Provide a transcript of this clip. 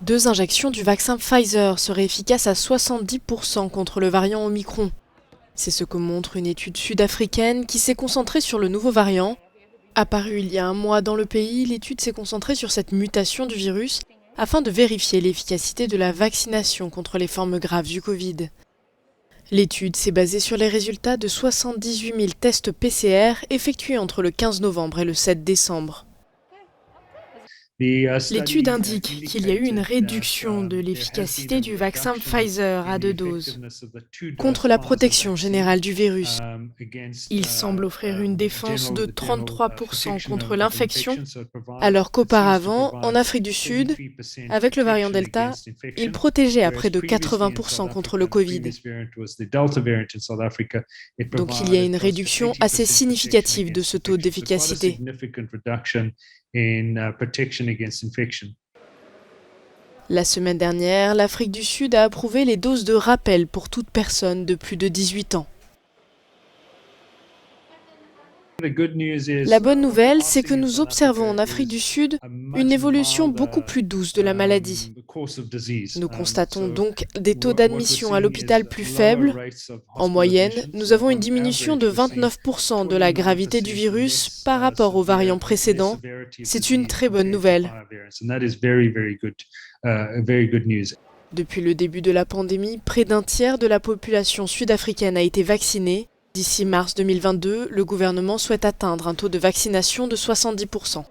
2 injections du vaccin Pfizer seraient efficaces à 70% contre le variant Omicron. C'est ce que montre une étude sud-africaine qui s'est concentrée sur le nouveau variant. Apparu il y a un mois dans le pays, l'étude s'est concentrée sur cette mutation du virus afin de vérifier l'efficacité de la vaccination contre les formes graves du Covid. L'étude s'est basée sur les résultats de 78 000 tests PCR effectués entre le 15 novembre et le 7 décembre. L'étude indique qu'il y a eu une réduction de l'efficacité du vaccin Pfizer à 2 doses contre la protection générale du virus. Il semble offrir une défense de 33% contre l'infection, alors qu'auparavant, en Afrique du Sud, avec le variant Delta, il protégeait à près de 80% contre le Covid. Donc il y a une réduction assez significative de ce taux d'efficacité. La semaine dernière, l'Afrique du Sud a approuvé les doses de rappel pour toute personne de plus de 18 ans. La bonne nouvelle, c'est que nous observons en Afrique du Sud une évolution beaucoup plus douce de la maladie. Nous constatons donc des taux d'admission à l'hôpital plus faibles. En moyenne, nous avons une diminution de 29% de la gravité du virus par rapport aux variants précédents. C'est une très bonne nouvelle. Depuis le début de la pandémie, près d'un tiers de la population sud-africaine a été vaccinée. D'ici mars 2022, le gouvernement souhaite atteindre un taux de vaccination de 70%.